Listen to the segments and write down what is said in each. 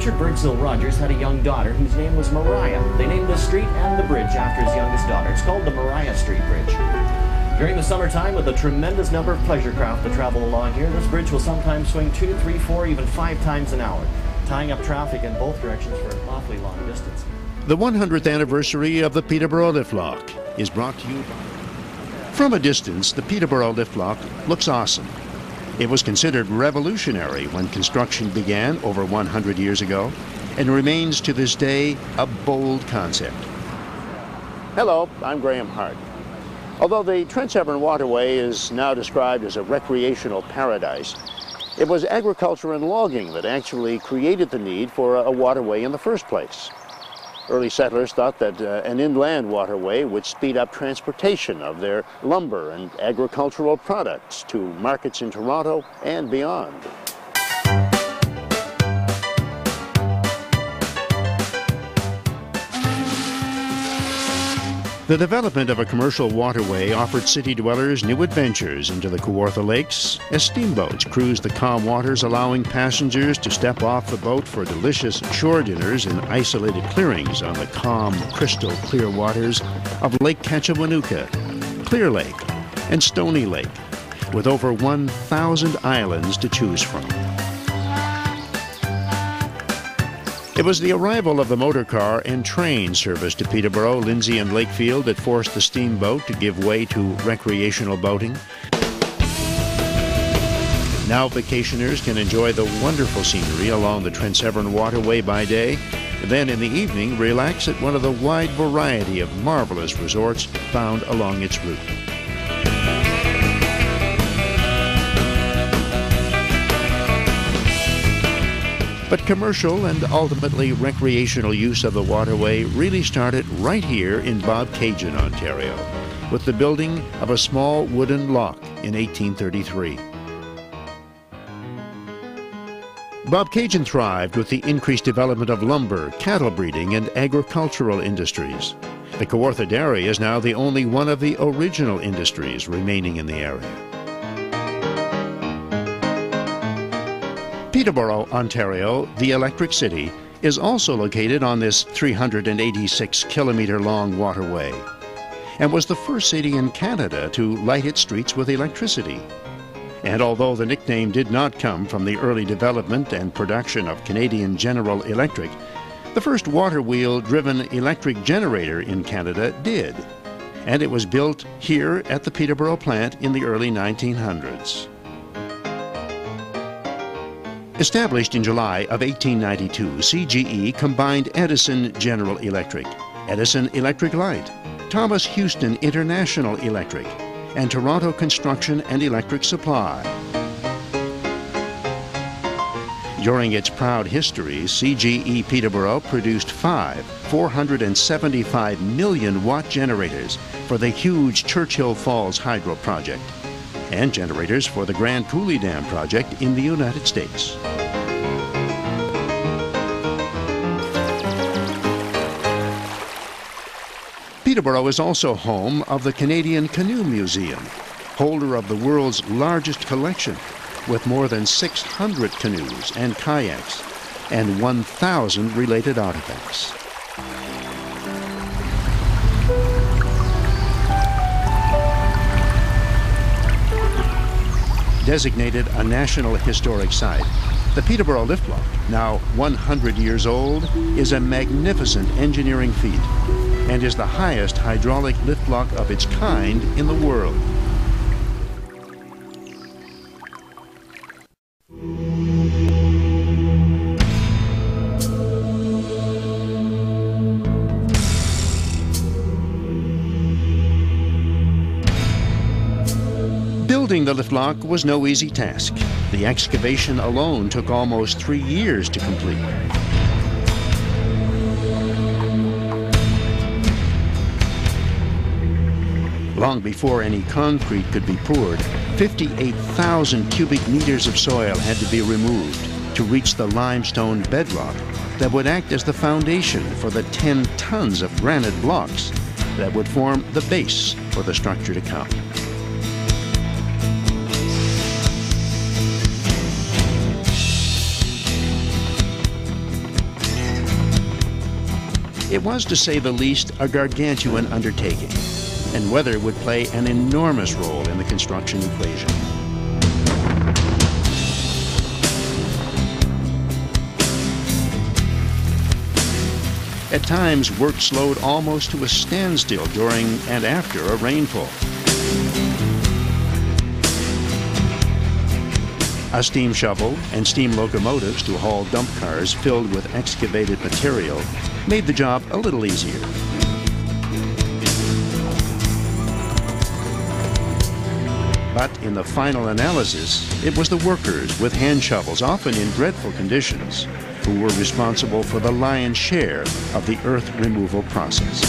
Richard Birdsell Rogers had a young daughter whose name was Mariah. They named the street and the bridge after his youngest daughter. It's called the Mariah Street Bridge. During the summertime, with a tremendous number of pleasure craft that travel along here, this bridge will sometimes swing 2, 3, 4, even 5 times an hour, tying up traffic in both directions for an awfully long distance. The 100th anniversary of the Peterborough liftlock is brought to you by... From a distance, the Peterborough liftlock looks awesome. It was considered revolutionary when construction began over 100 years ago and remains to this day a bold concept. Hello, I'm Graham Hart. Although the Trent Severn Waterway is now described as a recreational paradise, it was agriculture and logging that actually created the need for a waterway in the first place. Early settlers thought that an inland waterway would speed up transportation of their lumber and agricultural products to markets in Toronto and beyond. The development of a commercial waterway offered city dwellers new adventures into the Kawarhas lakes as steamboats cruised the calm waters, allowing passengers to step off the boat for delicious shore dinners in isolated clearings on the calm, crystal clear waters of Lake Kachawanuka, Clear Lake, and Stony Lake, with over 1,000 islands to choose from. It was the arrival of the motor car and train service to Peterborough, Lindsay and Lakefield that forced the steamboat to give way to recreational boating. Now vacationers can enjoy the wonderful scenery along the Trent Severn Waterway by day, then in the evening relax at one of the wide variety of marvelous resorts found along its route. But commercial and ultimately recreational use of the waterway really started right here in Bobcaygeon, Ontario, with the building of a small wooden lock in 1833. Bobcaygeon thrived with the increased development of lumber, cattle breeding, and agricultural industries. The Kawartha Dairy is now the only one of the original industries remaining in the area. Peterborough, Ontario, the Electric City, is also located on this 386-kilometer-long waterway and was the first city in Canada to light its streets with electricity. And although the nickname did not come from the early development and production of Canadian General Electric, the first water-wheel-driven electric generator in Canada did, and it was built here at the Peterborough plant in the early 1900s. Established in July of 1892, CGE combined Edison General Electric, Edison Electric Light, Thomas Houston International Electric, and Toronto Construction and Electric Supply. During its proud history, CGE Peterborough produced 5 475 million watt generators for the huge Churchill Falls Hydro Project, and generators for the Grand Coulee Dam project in the United States. Peterborough is also home of the Canadian Canoe Museum, holder of the world's largest collection, with more than 600 canoes and kayaks and 1,000 related artifacts. Designated a National Historic Site, the Peterborough liftlock, now 100 years old, is a magnificent engineering feat and is the highest hydraulic liftlock of its kind in the world. Building the liftlock was no easy task. The excavation alone took almost 3 years to complete. Long before any concrete could be poured, 58,000 cubic meters of soil had to be removed to reach the limestone bedrock that would act as the foundation for the 10 tons of granite blocks that would form the base for the structure to come. It was, to say the least, a gargantuan undertaking, and weather would play an enormous role in the construction equation. At times, work slowed almost to a standstill during and after a rainfall. A steam shovel and steam locomotives to haul dump cars filled with excavated material made the job a little easier. But in the final analysis, it was the workers with hand shovels, often in dreadful conditions, who were responsible for the lion's share of the earth removal process.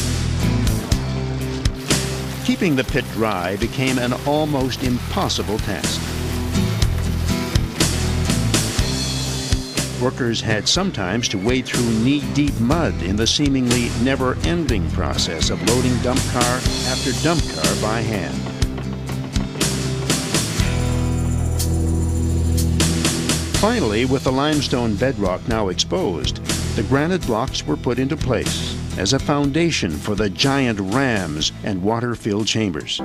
Keeping the pit dry became an almost impossible task. Workers had sometimes to wade through knee-deep mud in the seemingly never-ending process of loading dump car after dump car by hand. Finally, with the limestone bedrock now exposed, the granite blocks were put into place as a foundation for the giant rams and water-filled chambers.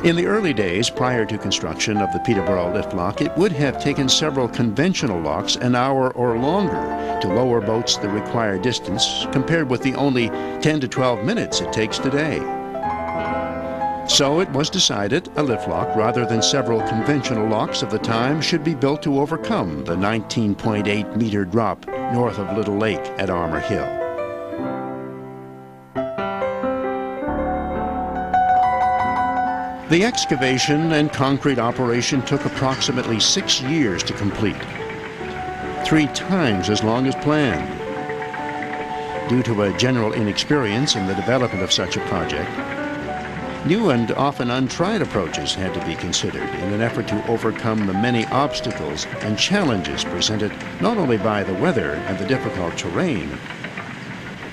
In the early days, prior to construction of the Peterborough lift lock, it would have taken several conventional locks an hour or longer to lower boats the required distance, compared with the only 10 to 12 minutes it takes today. So it was decided a lift lock, rather than several conventional locks of the time, should be built to overcome the 19.8 meter drop north of Little Lake at Armour Hill. The excavation and concrete operation took approximately 6 years to complete, 3 times as long as planned. Due to a general inexperience in the development of such a project, new and often untried approaches had to be considered in an effort to overcome the many obstacles and challenges presented not only by the weather and the difficult terrain,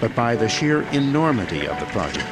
but by the sheer enormity of the project.